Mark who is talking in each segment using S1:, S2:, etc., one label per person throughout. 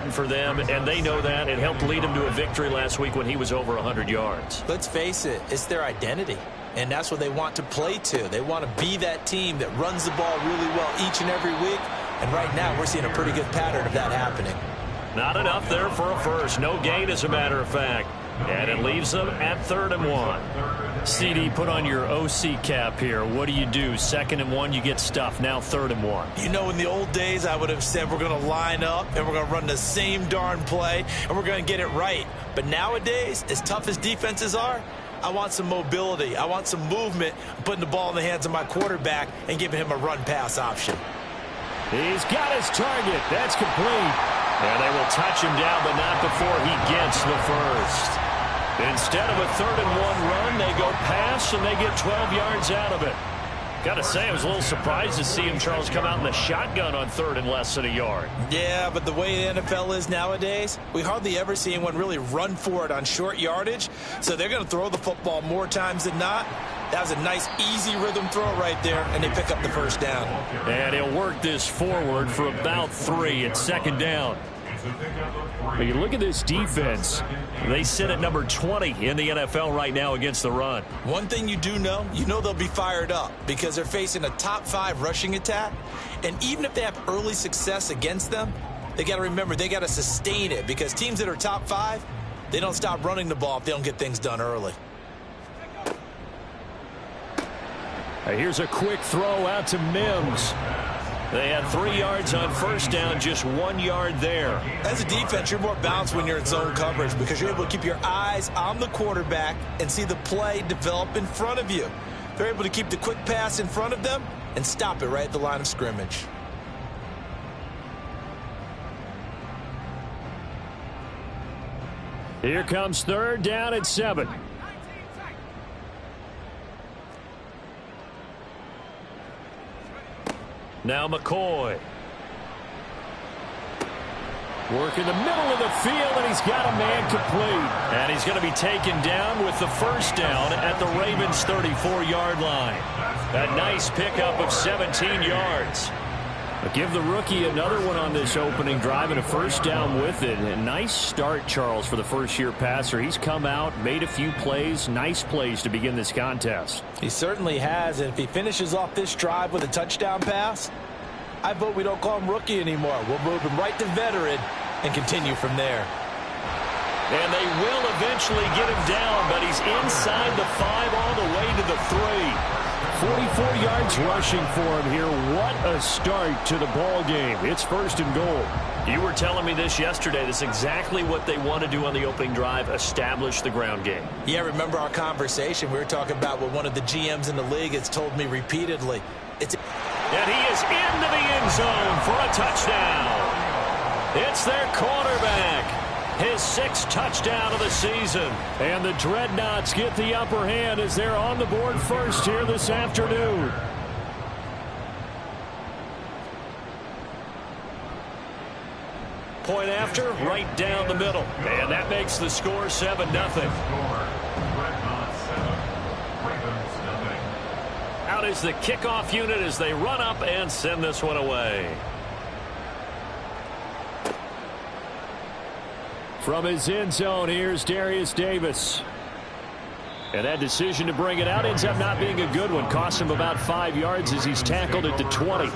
S1: important for them, and they know that. It helped lead them to a victory last week when he was over 100 yards.
S2: Let's face it, it's their identity, and that's what they want to play to. They want to be that team that runs the ball really well each and every week, and right now we're seeing a pretty good pattern of that happening.
S1: Not enough there for a first. No gain, as a matter of fact. And it leaves them at 3rd and 1. CD, put on your OC cap here. What do? 2nd and 1, you get stuffed. Now 3rd and 1.
S2: You know, in the old days, I would have said we're going to line up and we're going to run the same darn play and we're going to get it right. But nowadays, as tough as defenses are, I want some mobility. I want some movement, putting the ball in the hands of my quarterback and giving him a run-pass option.
S1: He's got his target. That's complete. And they will touch him down, but not before he gets the first. Instead of a 3rd and 1 run, they go pass, and they get 12 yards out of it. Got to say, I was a little surprised to see him, Charles, come out in the shotgun on 3rd and less than a yard.
S2: Yeah, but the way the NFL is nowadays, we hardly ever see anyone really run for it on short yardage. So they're going to throw the football more times than not. That was a nice, easy rhythm throw right there, and they pick up the first down.
S1: And he'll work this forward for about 3 at 2nd down. But you look at this defense. They sit at number 20 in the NFL right now against the run.
S2: One thing you do know, they'll be fired up because they're facing a top 5 rushing attack. And even if they have early success against them, they got to remember they got to sustain it because teams that are top 5, they don't stop running the ball if they don't get things done early.
S1: Here's a quick throw out to Mims. They had 3 yards on first down, just 1 yard there.
S2: As a defense, you're more balanced when you're in zone coverage because you're able to keep your eyes on the quarterback and see the play develop in front of you. They're able to keep the quick pass in front of them and stop it right at the line of scrimmage.
S1: Here comes 3rd down at 7. Now McCoy. Work in the middle of the field, and he's got a man complete. And he's going to be taken down with the first down at the Ravens' 34-yard line. A nice pickup of 17 yards. But give the rookie another one on this opening drive and a first down with it. A nice start, Charles, for the first-year passer. He's come out, made a few plays, nice plays to begin this contest.
S2: He certainly has, and if he finishes off this drive with a touchdown pass, I vote we don't call him rookie anymore. We'll move him right to veteran and continue from there.
S1: And they will eventually get him down, but he's inside the 5 all the way to the 3. 44 yards rushing for him here. What a start to the ball game. It's 1st and goal. You were telling me this yesterday. This is exactly what they want to do on the opening drive, establish the ground game.
S2: Yeah, remember our conversation. We were talking about what one of the GMs in the league has told me repeatedly.
S1: And he is into the end zone for a touchdown. It's their quarterback. His 6th touchdown of the season. And the Dreadnoughts get the upper hand as they're on the board first here this afternoon. Point after, right down the middle. And that makes the score 7-0. Out is the kickoff unit as they run up and send this one away. From his end zone, here's Darius Davis. And that decision to bring it out ends up not being a good one. Costs him about 5 yards as he's tackled at the 20.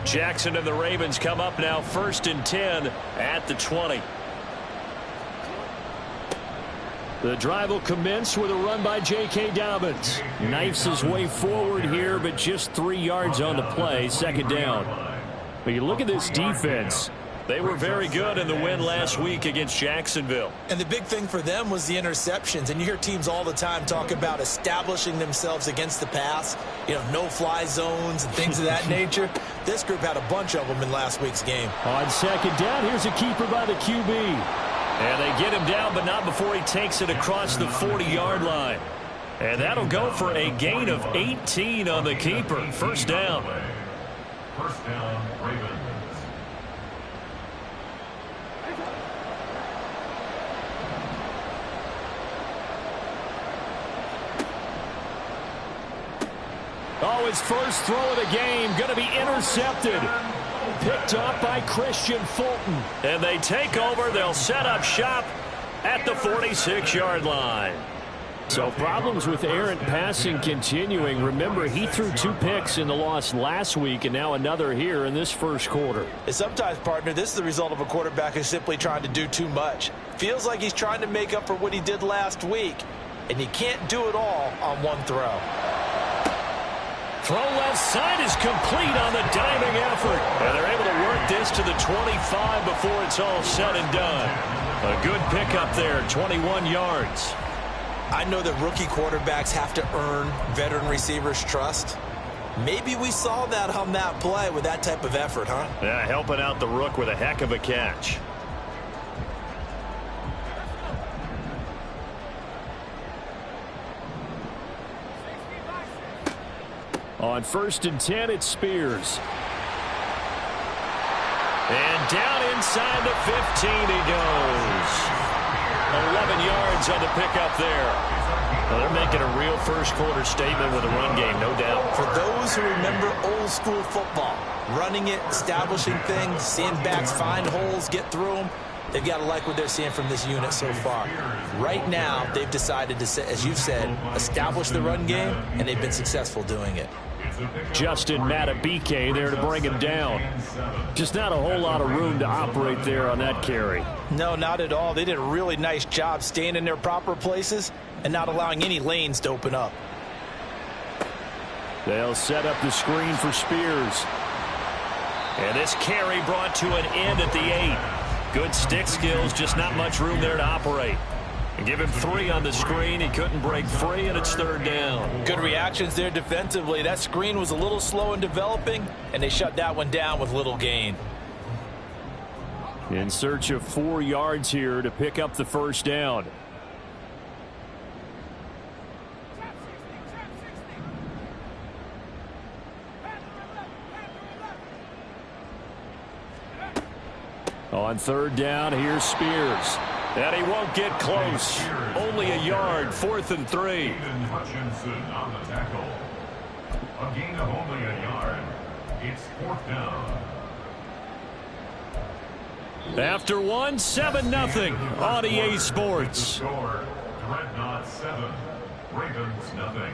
S1: Jackson and the Ravens come up now 1st and 10 at the 20. The drive will commence with a run by J.K. Dobbins. Knifes his way forward here, but just 3 yards on the play. 2nd down. But you look at this defense. They were very good in the win last week against Jacksonville.
S2: And the big thing for them was the interceptions. And you hear teams all the time talk about establishing themselves against the pass. No-fly zones and things of that nature. This group had a bunch of them in last week's game.
S1: On 2nd down, here's a keeper by the QB. And they get him down, but not before he takes it across the 40-yard line. And that'll go for a gain of 18 on the keeper. 1st down. 1st down, Ravens. Oh, his first throw of the game going to be intercepted. Picked up by Christian Fulton. And they take over. They'll set up shop at the 46-yard line. So problems with errant passing continuing. Remember, he threw 2 picks in the loss last week and now another here in this first quarter.
S2: And sometimes, partner, this is the result of a quarterback who's simply trying to do too much. Feels like he's trying to make up for what he did last week, and he can't do it all on one throw.
S1: Throw left side is complete on the diving effort. And they're able to work this to the 25 before it's all said and done. A good pickup there, 21 yards.
S2: I know that rookie quarterbacks have to earn veteran receivers' trust. Maybe we saw that on that play with that type of effort, huh?
S1: Yeah, helping out the rook with a heck of a catch. On 1st and 10, it's Spears. And down inside the 15 he goes. 11 yards on the pickup there. Well, they're making a real first quarter statement with a run game, no doubt.
S2: For those who remember old school football, running it, establishing things, seeing backs find holes, get through them, they've got to like what they're seeing from this unit so far. Right now, they've decided to, as you've said, establish the run game, and they've been successful doing it.
S1: Justin Matabike there to bring him down. Just not a whole lot of room to operate there on that carry.
S2: No, not at all. They did a really nice job staying in their proper places and not allowing any lanes to open up.
S1: They'll set up the screen for Spears. And this carry brought to an end at the 8. Good stick skills, just not much room there to operate. And give him 3 on the screen. He couldn't break free, and it's 3rd down.
S2: Good reactions there defensively. That screen was a little slow in developing, and they shut that one down with little gain.
S1: In search of 4 yards here to pick up the first down. On 3rd down, here's Spears. And he won't get close. Only a yard, 4th and 3.
S3: Hutchinson on the tackle. A gain of only a yard. It's 4th down.
S1: After 1, 7-0 on EA Sports.
S3: Dreadnought 7, Ravens nothing.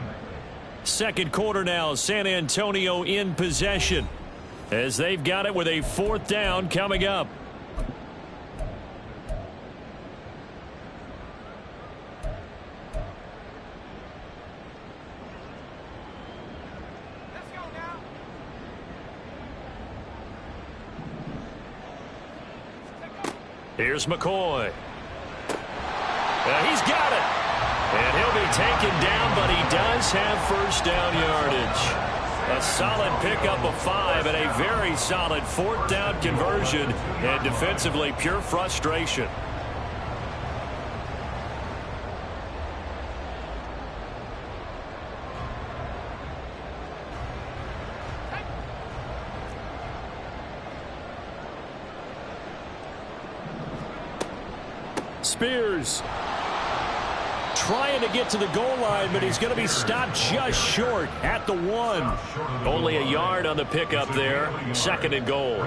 S1: Second quarter now, San Antonio in possession as they've got it with a 4th down coming up. Here's McCoy. He's got it. And he'll be taken down, but he does have first down yardage. A solid pickup of 5 and a very solid 4th down conversion. And defensively, pure frustration. Spears trying to get to the goal line, but he's going to be stopped just short at the 1. Only a yard on the pickup there. 2nd and goal.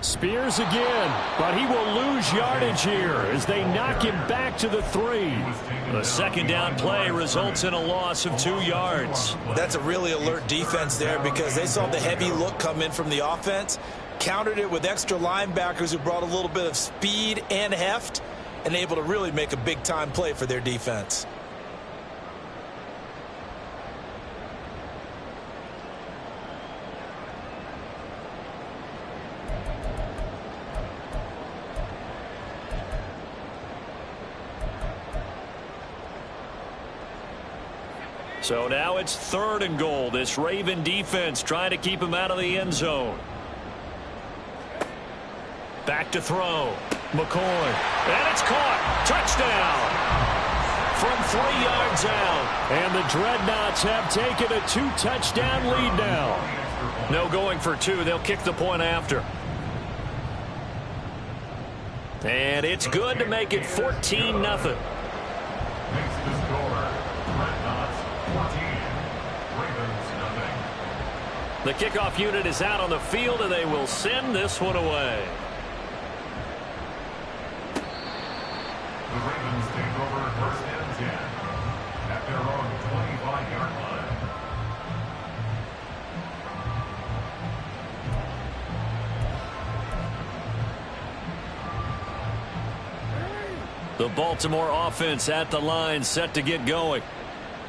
S1: Spears again, but he will lose yardage here as they knock him back to the 3. The 2nd down play results in a loss of 2 yards.
S2: That's a really alert defense there because they saw the heavy look come in from the offense, countered it with extra linebackers who brought a little bit of speed and heft, and able to really make a big-time play for their defense.
S1: So now it's 3rd and goal. This Raven defense trying to keep him out of the end zone. Back to throw. McCoy. And it's caught. Touchdown. From 3 yards out. And the Dreadnoughts have taken a 2-touchdown lead now. No going for 2. They'll kick the point after. And it's good to make it 14-0.
S3: Makes the score, Red Knots 14, Ravens nothing.
S1: The kickoff unit is out on the field, and they will send this one away.
S3: The Ravens take over first and 10 at their own 25-yard line.
S1: The Baltimore offense at the line, set to get going.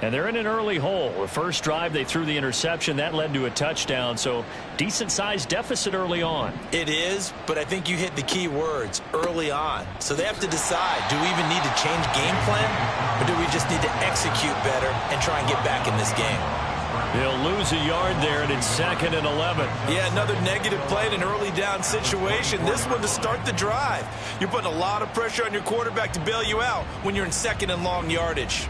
S1: And they're in an early hole. The first drive, they threw the interception. That led to a touchdown, so decent-sized deficit early on.
S2: It is, but I think you hit the key words, early on. So they have to decide, do we even need to change game plan, or do we just need to execute better and try and get back in this game?
S1: They'll lose a yard there, and it's 2nd and 11.
S2: Yeah, another negative play in an early down situation. This one to start the drive. You're putting a lot of pressure on your quarterback to bail you out when you're in 2nd and long yardage.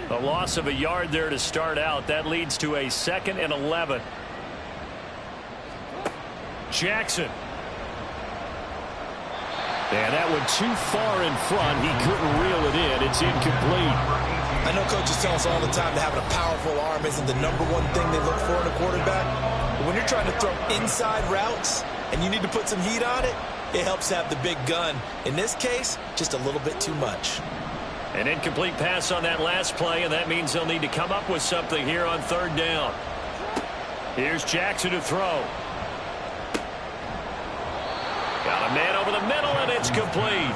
S1: A loss of a yard there to start out. That leads to a 2nd and 11. Jackson. And that one too far in front. He couldn't reel it in. It's incomplete.
S2: I know coaches tell us all the time that having a powerful arm isn't the #1 thing they look for in a quarterback. But when you're trying to throw inside routes and you need to put some heat on it, it helps have the big gun. In this case, just a little bit too much.
S1: An incomplete pass on that last play, and that means they'll need to come up with something here on 3rd down. Here's Jackson to throw. Got a man over the middle, and it's complete.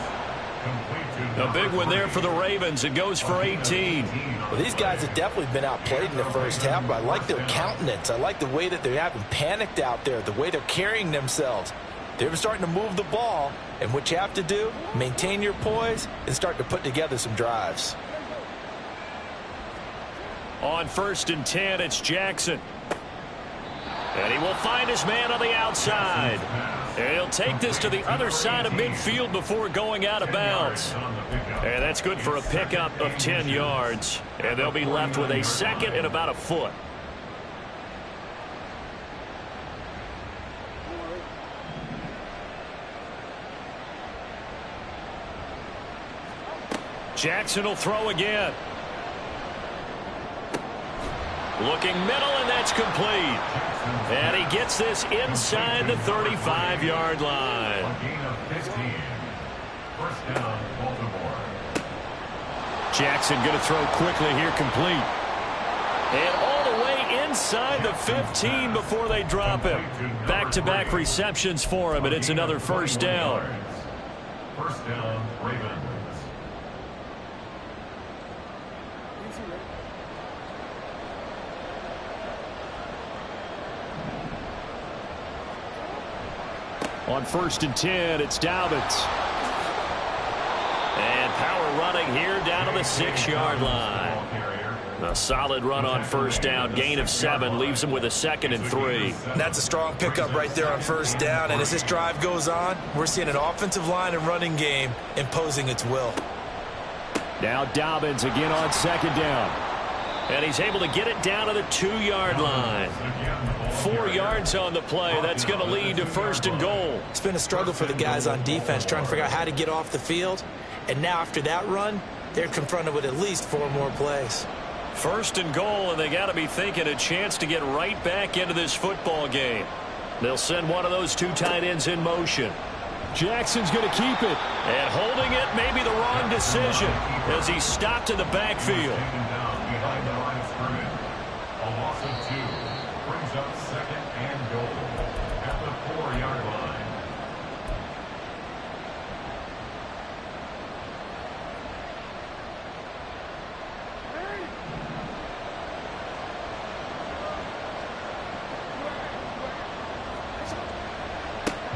S1: A big one there for the Ravens. It goes for 18.
S2: Well, these guys have definitely been outplayed in the first half, but I like their countenance. I like the way that they haven't panicked out there, the way they're carrying themselves. They're starting to move the ball, and what you have to do, maintain your poise and start to put together some drives.
S1: On 1st and 10, it's Jackson. And he will find his man on the outside. And he'll take this to the other side of midfield before going out of bounds. And that's good for a pickup of 10 yards. And they'll be left with a 2nd and about a foot. Jackson will throw again. Looking middle, and that's complete. And he gets this inside the 35-yard line.
S3: First down, Baltimore.
S1: Jackson going to throw quickly here, complete. And all the way inside the 15 before they drop him. Back-to-back receptions for him, and it's another 1st down.
S3: First down, Ravens.
S1: On 1st and 10, it's Dobbins. And power running here down to the 6-yard line. A solid run on 1st down. Gain of 7 leaves him with a 2nd and 3.
S2: That's a strong pickup right there on 1st down. And as this drive goes on, we're seeing an offensive line and running game imposing its will.
S1: Now Dobbins again on 2nd down. And he's able to get it down to the 2-yard line. 4 yards on the play. That's going to lead to 1st and goal.
S2: It's been a struggle for the guys on defense trying to figure out how to get off the field. And now after that run, they're confronted with at least 4 more plays.
S1: 1st and goal, and they got to be thinking a chance to get right back into this football game. They'll send one of those 2 tight ends in motion. Jackson's going to keep it. And holding it may be the wrong decision as he's stopped in the backfield.
S3: Behind the line of scrimmage. A loss of 2 brings up 2nd and goal at the 4-yard line.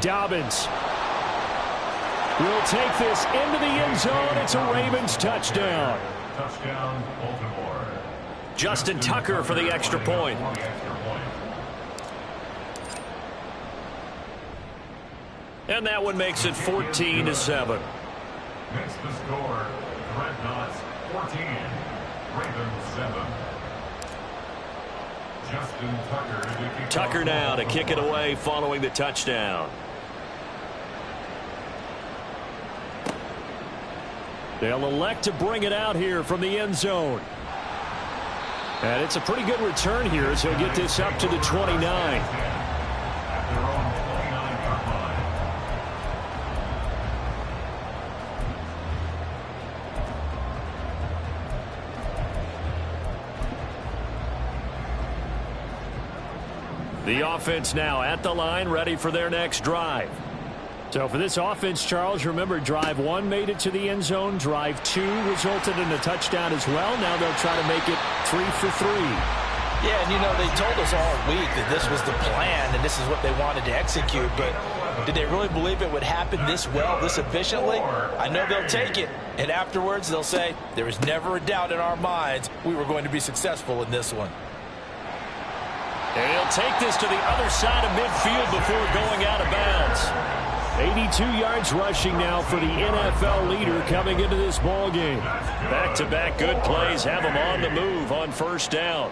S1: Dobbins will take this into the end zone. It's a Ravens touchdown.
S3: Touchdown, Baltimore.
S1: Justin Tucker for the extra point. And that one makes it 14-7.
S3: Makes the score, Red Knots 14, Ravens 7.
S1: Tucker now to kick it away following the touchdown. They'll elect to bring it out here from the end zone. And it's a pretty good return here as he'll get this up to the 29. The offense now at the line, ready for their next drive. So for this offense, Charles, remember, drive 1 made it to the end zone. Drive 2 resulted in a touchdown as well. Now they'll try to make it 3 for 3.
S2: Yeah, and you know, they told us all week that this was the plan and this is what they wanted to execute, but did they really believe it would happen this well, this efficiently? I know they'll take it, and afterwards they'll say, there was never a doubt in our minds we were going to be successful in this one.
S1: And he'll take this to the other side of midfield before going out of bounds. 82 yards rushing now for the NFL leader coming into this ball game. Back-to-back good plays have him on the move on first down.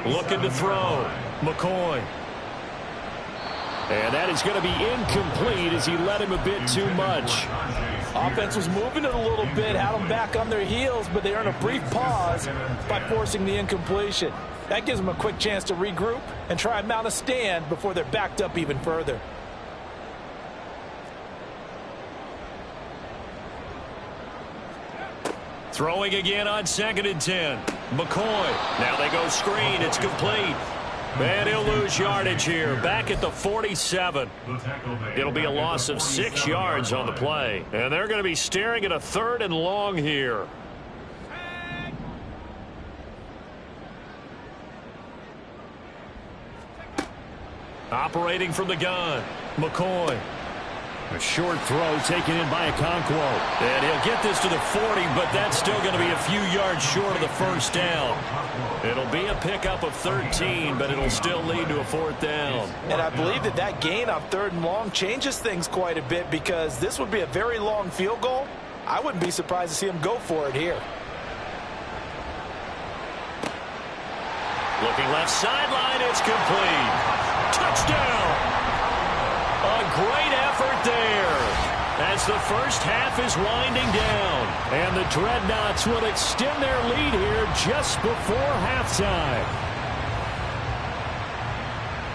S1: Looking to throw. McCoy. And that is going to be incomplete as he led him a bit too much.
S2: Offense was moving it a little bit, had them back on their heels, but they earned a brief pause by forcing the incompletion. That gives them a quick chance to regroup and try and mount a stand before they're backed up even further.
S1: Throwing again on 2nd and 10. McCoy. Now they go screen. It's complete. And he'll lose yardage here. Back at the 47. It'll be a loss of 6 yards on the play. And they're going to be staring at a 3rd and long here. Operating from the gun. McCoy. A short throw taken in by Okonkwo. And he'll get this to the 40, but that's still going to be a few yards short of the first down. It'll be a pickup of 13, but it'll still lead to a 4th down.
S2: And I believe that that gain on 3rd and long changes things quite a bit because this would be a very long field goal. I wouldn't be surprised to see him go for it here.
S1: Looking left sideline, it's complete. Touchdown! A great effort there as the first half is winding down. And the Dreadnoughts will extend their lead here just before halftime.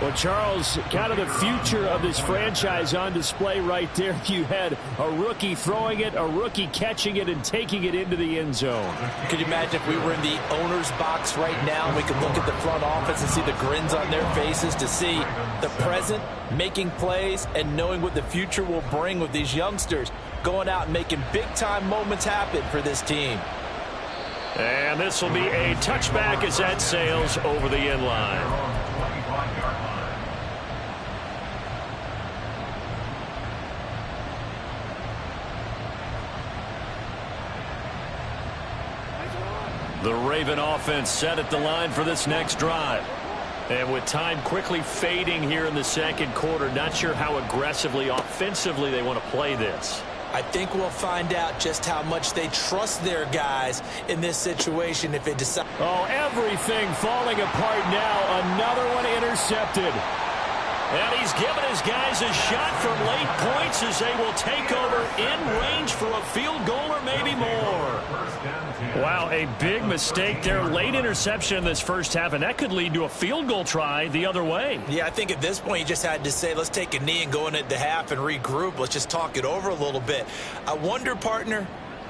S1: Well, Charles, kind of the future of this franchise on display right there. You had a rookie throwing it, a rookie catching it, and taking it into the end zone.
S2: Could you imagine if we were in the owner's box right now, we could look at the front office and see the grins on their faces to see the present, making plays, and knowing what the future will bring with these youngsters going out and making big-time moments happen for this team.
S1: And this will be a touchback as that sails over the end line. The Raven offense set at the line for this next drive. And with time quickly fading here in the second quarter, not sure how aggressively, offensively they want to play this.
S2: I think we'll find out just how much they trust their guys in this situation if they decide.
S1: Oh, everything falling apart now. Another one intercepted. And he's given his guys a shot for late points as they will take over in range for a field goal or maybe more. Wow, a big mistake there. Late interception in this first half, and that could lead to a field goal try the other way.
S2: Yeah, I think at this point you just had to say, let's take a knee and go into the half and regroup. Let's just talk it over a little bit. I wonder, partner,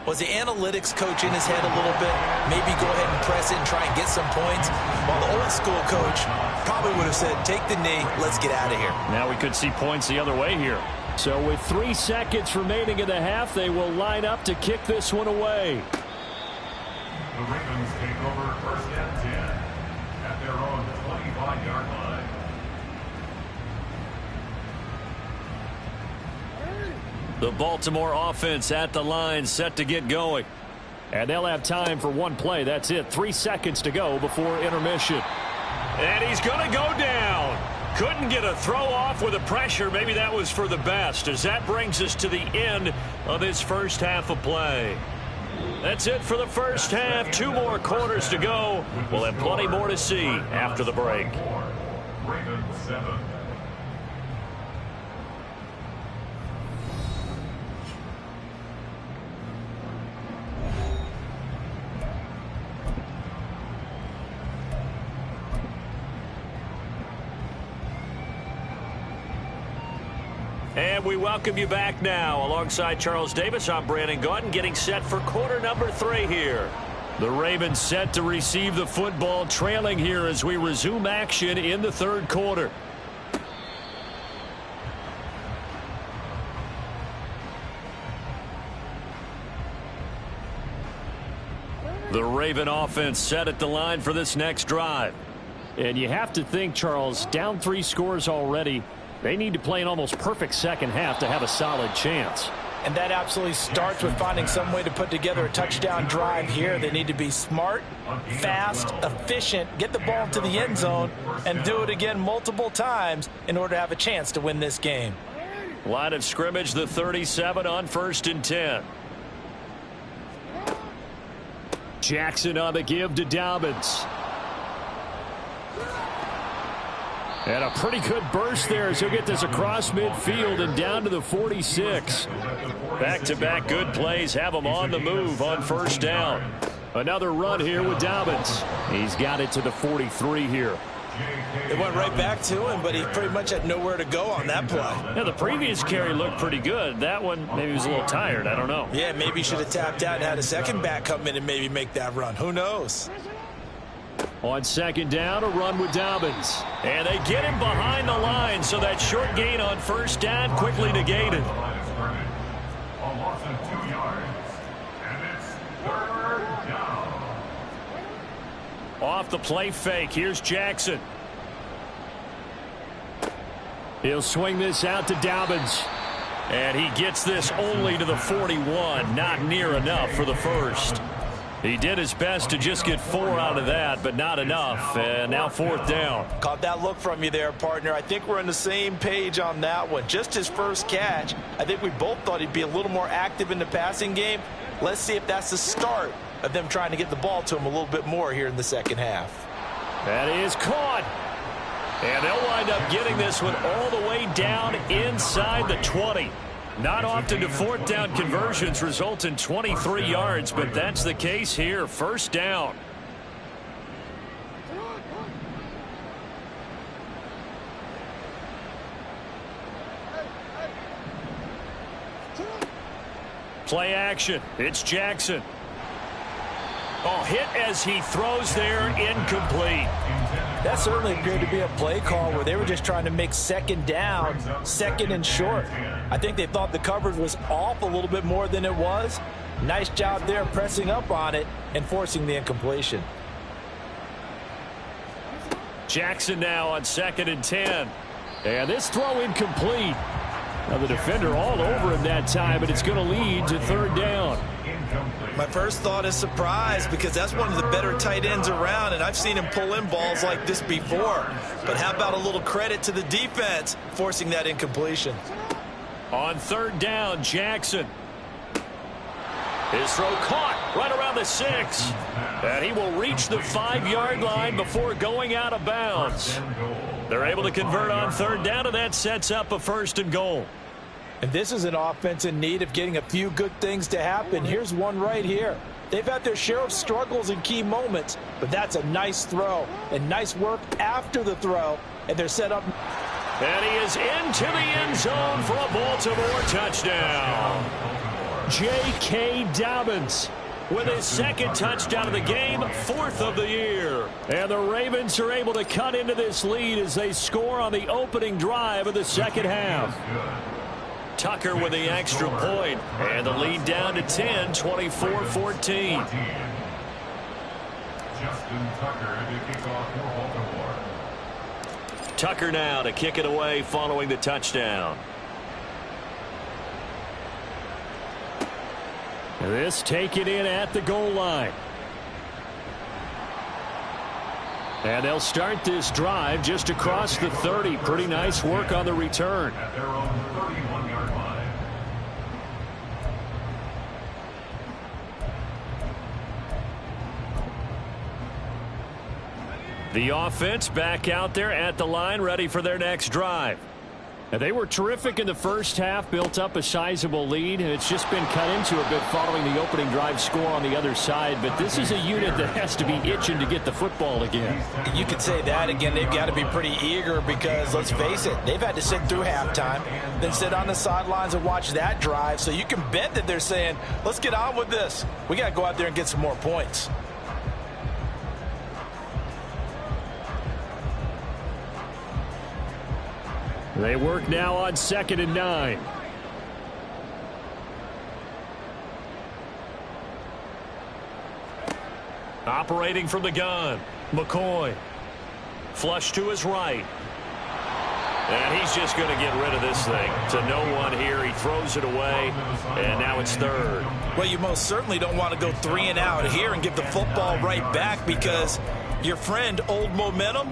S2: was the analytics coach in his head a little bit? Maybe go ahead and press it and try and get some points. While the old school coach probably would have said, take the knee, let's get out of here.
S1: Now we could see points the other way here. So with 3 seconds remaining in the half, they will line up to kick this one away.
S3: The Ravens take over 1st and 10 at their own 25-yard line.
S1: The Baltimore offense at the line, set to get going. And they'll have time for one play. That's it. 3 seconds to go before intermission. And he's going to go down. Couldn't get a throw off with the pressure. Maybe that was for the best, as that brings us to the end of this first half of play. That's it for the first half. 2 more quarters to go. We'll have plenty more to see after the break.
S3: Ravens 7.
S1: And we welcome you back now. Alongside Charles Davis, I'm Brandon Gaudin, getting set for quarter number 3 here. The Ravens set to receive the football, trailing here as we resume action in the 3rd quarter. The Raven offense set at the line for this next drive.
S4: And you have to think, Charles, down 3 scores already. They need to play an almost perfect second half to have a solid chance.
S2: And that absolutely starts with finding some way to put together a touchdown drive here. They need to be smart, fast, efficient, get the ball to the end zone, and do it again multiple times in order to have a chance to win this game.
S1: Line of scrimmage, the 37 on 1st and 10.
S4: Jackson on the give to Dobbins. And a pretty good burst there as he'll get this across midfield and down to the 46.
S1: Back-to-back good plays have him on the move on 1st down.
S4: Another run here with Dobbins. He's got it to the 43 here.
S2: It went right back to him, but he pretty much had nowhere to go on that play.
S1: Yeah, the previous carry looked pretty good. That one, maybe he was a little tired. I don't know.
S2: Yeah, maybe he should have tapped out and had a second back come in and maybe make that run. Who knows?
S1: On 2nd down, a run with Dobbins. And they get him behind the line, so that short gain on 1st down quickly negated.
S3: A loss of 2 yards. And it's 3rd down.
S1: Off the play fake, here's Jackson.
S4: He'll swing this out to Dobbins.
S1: And he gets this only to the 41, not near enough for the 1st. He did his best to just get 4 out of that, but not enough. And now 4th down.
S2: Caught that look from you there, partner. I think we're on the same page on that one. Just his first catch. I think we both thought he'd be a little more active in the passing game. Let's see if that's the start of them trying to get the ball to him a little bit more here in the second half.
S1: That is caught. And they'll wind up getting this one all the way down inside the 20. Not often do 4th down conversions result in 23 yards, but that's the case here. 1st down. Play action. It's Jackson. Oh, hit as he throws there, incomplete.
S2: That certainly appeared to be a play call where they were just trying to make 2nd down, 2nd and short. I think they thought the coverage was off a little bit more than it was. Nice job there pressing up on it and forcing the incompletion.
S1: Jackson now on 2nd and 10.
S4: And this throw incomplete. Now the defender all over him that time, and it's going to lead to 3rd down.
S2: My first thought is surprise, because that's one of the better tight ends around, and I've seen him pull in balls like this before. But how about a little credit to the defense forcing that incompletion?
S1: On 3rd down, Jackson. His throw caught right around the 6. And he will reach the 5-yard line before going out of bounds. They're able to convert on 3rd down, and that sets up a 1st and goal.
S2: And this is an offense in need of getting a few good things to happen. Here's one right here. They've had their share of struggles in key moments, but that's a nice throw and nice work after the throw, and they're set up.
S1: And he is into the end zone for a Baltimore touchdown.
S4: J.K. Dobbins
S1: with his 2nd touchdown of the game, 4th of the year.
S4: And the Ravens are able to cut into this lead as they score on the opening drive of the 2nd half.
S1: Tucker with the extra point, and the lead down to 10, 24-14.
S3: Justin Tucker to kick off for Baltimore.
S1: Tucker now to kick it away following the touchdown.
S4: This taken in at the goal line. And they'll start this drive just across the 30. Pretty nice work on the return.
S3: At their own 31-yard line.
S1: The offense back out there at the line, ready for their next drive.
S4: And they were terrific in the first half, built up a sizable lead, and it's just been cut into a bit following the opening drive score on the other side. But this is a unit that has to be itching to get the football again.
S2: You could say that again. They've got to be pretty eager because, let's face it, they've had to sit through halftime, then sit on the sidelines and watch that drive. So you can bet that they're saying, let's get on with this. We got to go out there and get some more points.
S4: They work now on 2nd and 9.
S1: Operating from the gun, McCoy. Flush to his right. And he's just going to get rid of this thing. To no one here. He throws it away, and now it's 3rd.
S2: Well, you most certainly don't want to go 3 and out here and give the football right back because your friend, Old Momentum,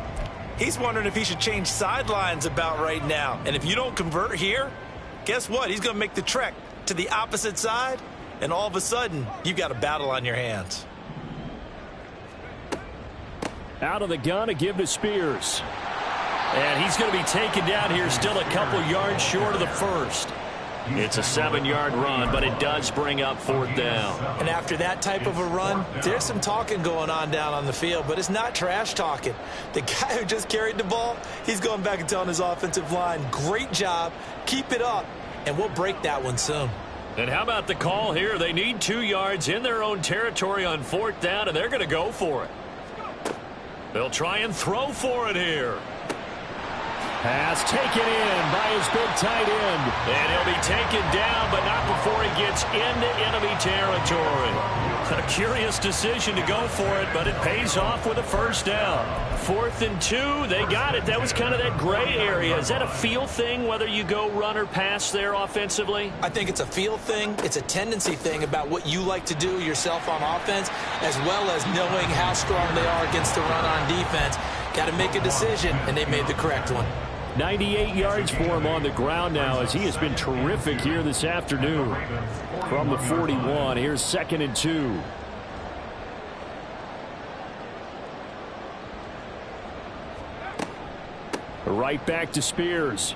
S2: he's wondering if he should change sidelines about right now. And if you don't convert here, guess what? He's going to make the trek to the opposite side, and all of a sudden, you've got a battle on your hands.
S4: Out of the gun, a give to Spears.
S1: And he's going to be taken down here, still a couple yards short of the first. It's a 7-yard run, but it does bring up 4th down.
S2: And after that type of a run, there's some talking going on down on the field, but it's not trash talking. The guy who just carried the ball, he's going back and telling his offensive line, great job, keep it up, and we'll break that one soon.
S1: And how about the call here? They need 2 yards in their own territory on 4th down, and they're going to go for it. They'll try and throw for it here.
S4: Pass taken in by his big tight end.
S1: And he'll be taken down, but not before he gets into enemy territory. A curious decision to go for it, but it pays off with a 1st down. 4th and 2, they got it. That was kind of that gray area. Is that a feel thing, whether you go run or pass there offensively?
S2: I think it's a feel thing. It's a tendency thing about what you like to do yourself on offense, as well as knowing how strong they are against the run on defense. Got to make a decision, and they made the correct one.
S4: 98 yards for him on the ground now as he has been terrific here this afternoon. From the 41, here's 2nd and 2. Right back to Spears.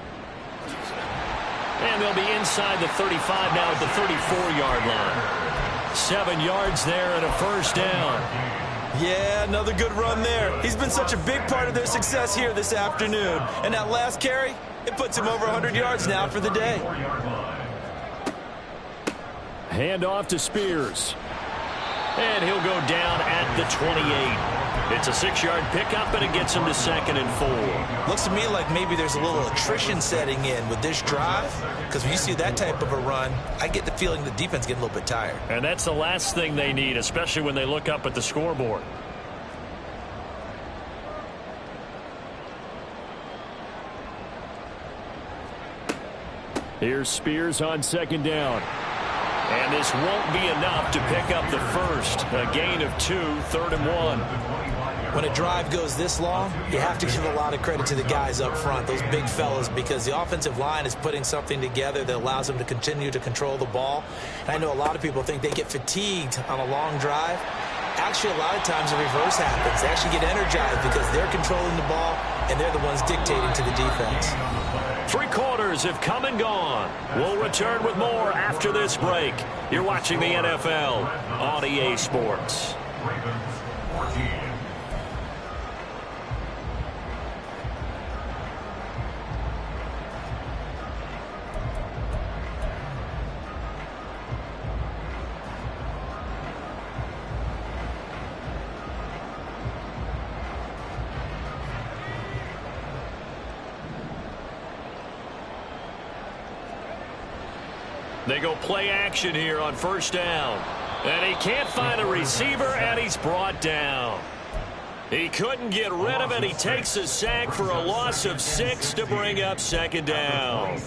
S1: And they'll be inside the 35 now at the 34-yard line. 7 yards there and a 1st down.
S2: Yeah, another good run there. He's been such a big part of their success here this afternoon. And that last carry, it puts him over 100 yards now for the day. Hand
S4: off to Spears.
S1: And he'll go down at the 28. It's a 6-yard pickup, and it gets him to 2nd and 4.
S2: Looks to me like maybe there's a little attrition setting in with this drive, because when you see that type of a run, I get the feeling the defense getting a little bit tired.
S1: And that's the last thing they need, especially when they look up at the scoreboard.
S4: Here's Spears on 2nd down.
S1: And this won't be enough to pick up the first. A gain of 2, 3rd and 1.
S2: When a drive goes this long, you have to give a lot of credit to the guys up front, those big fellas, because the offensive line is putting something together that allows them to continue to control the ball. And I know a lot of people think they get fatigued on a long drive. Actually, a lot of times the reverse happens. They actually get energized because they're controlling the ball, and they're the ones dictating to the defense.
S1: 3 quarters have come and gone. We'll return with more after this break. You're watching the NFL on EA Sports. They go play action here on 1st down. And he can't find a receiver, and he's brought down. He couldn't get rid of it. He takes a sack for a loss of 6 to bring up 2nd down.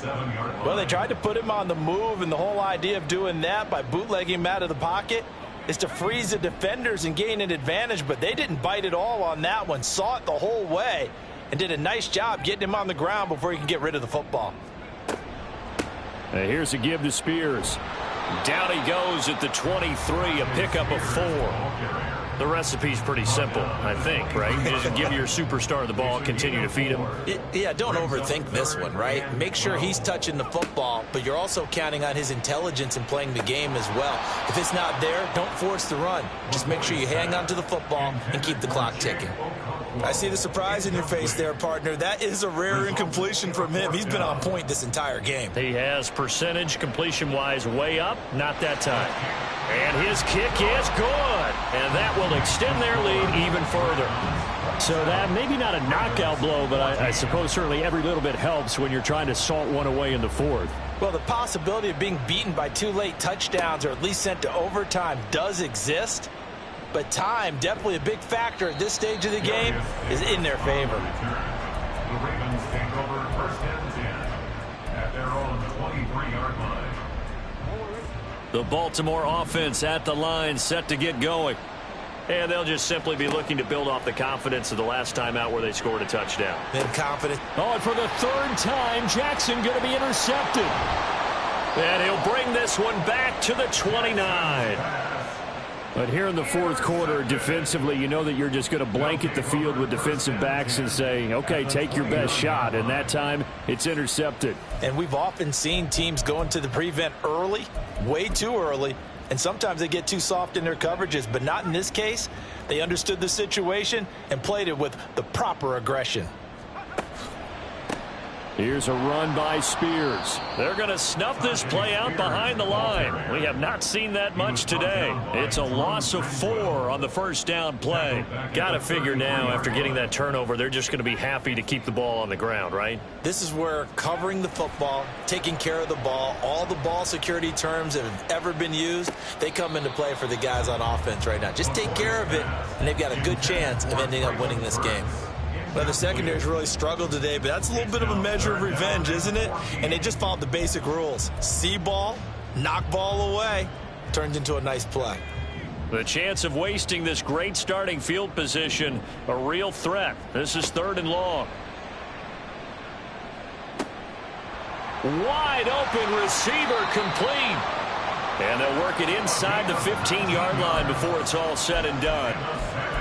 S2: Well, they tried to put him on the move, and the whole idea of doing that by bootlegging him out of the pocket is to freeze the defenders and gain an advantage, but they didn't bite at all on that one. Saw it the whole way and did a nice job getting him on the ground before he can get rid of the football.
S4: Here's a give to Spears.
S1: Down he goes at the 23, a pickup of 4. The recipe's pretty simple, I think, right? You just give your superstar the ball, continue to feed him.
S2: Yeah, don't overthink this one, right? Make sure he's touching the football, but you're also counting on his intelligence in playing the game as well. If it's not there, don't force the run. Just make sure you hang on to the football and keep the clock ticking. I see the surprise in your face there, partner. That is a rare incompletion from him. He's been on point this entire game.
S1: He has percentage completion-wise way up, not that time. And his kick is good. And that will extend their lead even further.
S4: So that maybe not a knockout blow, but I suppose certainly every little bit helps when you're trying to salt one away in the fourth.
S2: Well, the possibility of being beaten by 2 late touchdowns or at least sent to overtime does exist. But time, definitely a big factor at this stage of the game, is in their favor.
S3: The Ravens take over first and 10 at their own 23-yard line.
S1: The Baltimore offense at the line, set to get going. And they'll just simply be looking to build off the confidence of the last time out where they scored a touchdown.
S2: Been confident.
S4: Oh, and for the third time, Jackson going to be intercepted.
S1: And he'll bring this one back to the 29.
S4: But here in the fourth quarter, defensively, you know that you're just going to blanket the field with defensive backs and say, okay, take your best shot. And that time, it's intercepted.
S2: And we've often seen teams go into the prevent early, way too early, and sometimes they get too soft in their coverages. But not in this case. They understood the situation and played it with the proper aggression.
S4: Here's a run by Spears.
S1: They're going to snuff this play out behind the line. We have not seen that much today. It's a loss of 4 on the first down play. Got to figure now after getting that turnover, they're just going to be happy to keep the ball on the ground, right?
S2: This is where covering the football, taking care of the ball, all the ball security terms that have ever been used, they come into play for the guys on offense right now. Just take care of it, and they've got a good chance of ending up winning this game. Well, the secondary's really struggled today, but that's a little bit of a measure of revenge, isn't it? And they just followed the basic rules. See ball, knock ball away, turned into a nice play.
S1: The chance of wasting this great starting field position, a real threat. This is 3rd and long. Wide open receiver complete. And they'll work it inside the 15-yard line before it's all said and done.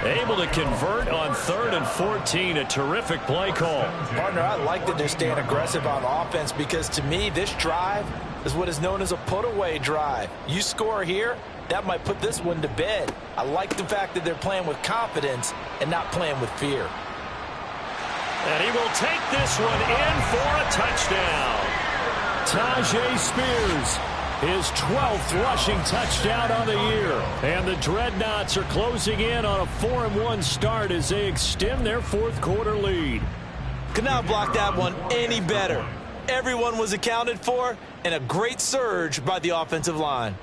S1: Able to convert on 3rd and 14. A terrific play call.
S2: Partner, I like that they're staying aggressive on offense because to me, this drive is what is known as a put-away drive. You score here, that might put this one to bed. I like the fact that they're playing with confidence and not playing with fear.
S1: And he will take this one in for a touchdown.
S4: Tajay Spears. His 12th rushing touchdown on the year. And the Dreadnoughts are closing in on a 4-1 start as they extend their fourth quarter lead.
S2: Could not block that one any better. Everyone was accounted for, and a great surge by the offensive line.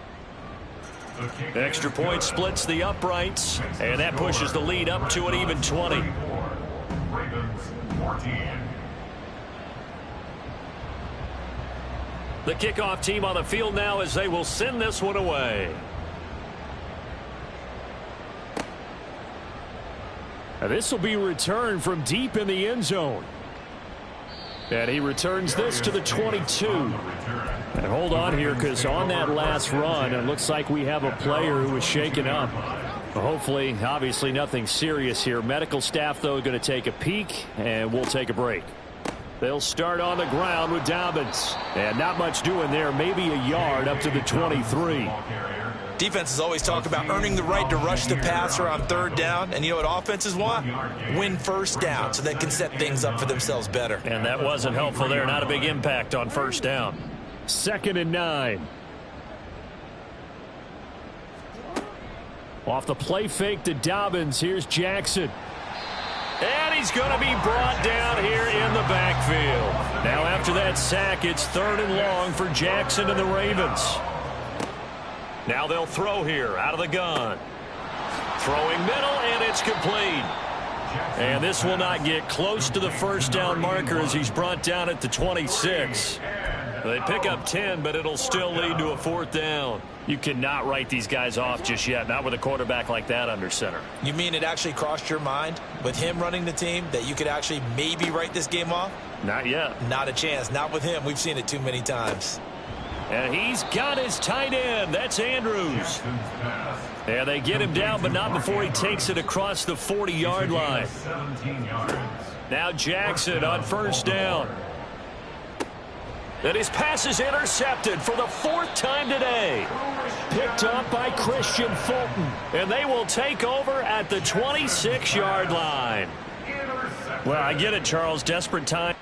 S1: Extra point splits the uprights, and that pushes the lead up to an even 20.
S3: Ravens 14.
S1: The kickoff team on the field now as they will send this one away.
S4: This will be returned from deep in the end zone. And he returns this to the 22. And hold on here, because on that last run, it looks like we have a player who was shaken up. Hopefully, obviously nothing serious here. Medical staff, though, going to take a peek, and we'll take a break. They'll start on the ground with Dobbins. And not much doing there, maybe a yard up to the 23.
S2: Defenses always talk about earning the right to rush the passer on 3rd down. And you know what offenses want? Win first down so they can set things up for themselves better.
S1: And that wasn't helpful there. Not a big impact on 1st down.
S4: 2nd and 9. Off the play fake to Dobbins. Here's Jackson.
S1: And he's going to be brought down here in the backfield. Now after that sack, it's 3rd and long for Jackson and the Ravens. Now they'll throw here out of the gun. Throwing middle, and it's complete. And this will not get close to the 1st down marker as he's brought down at the 26. They pick up 10, but it'll still lead to a 4th down. You cannot write these guys off just yet, not with a quarterback like that under center.
S2: You mean it actually crossed your mind with him running the team that you could actually maybe write this game off?
S1: Not yet.
S2: Not a chance. Not with him. We've seen it too many times.
S1: And he's got his tight end. That's Andrews. Yeah, they get him down, but not before he takes it across the 40-yard line.
S3: 17 yards.
S1: Now Jackson on first down. And his pass is intercepted for the 4th time today. Picked up by Christian Fulton. And they will take over at the 26-yard line. Well, I get it, Charles. Desperate time.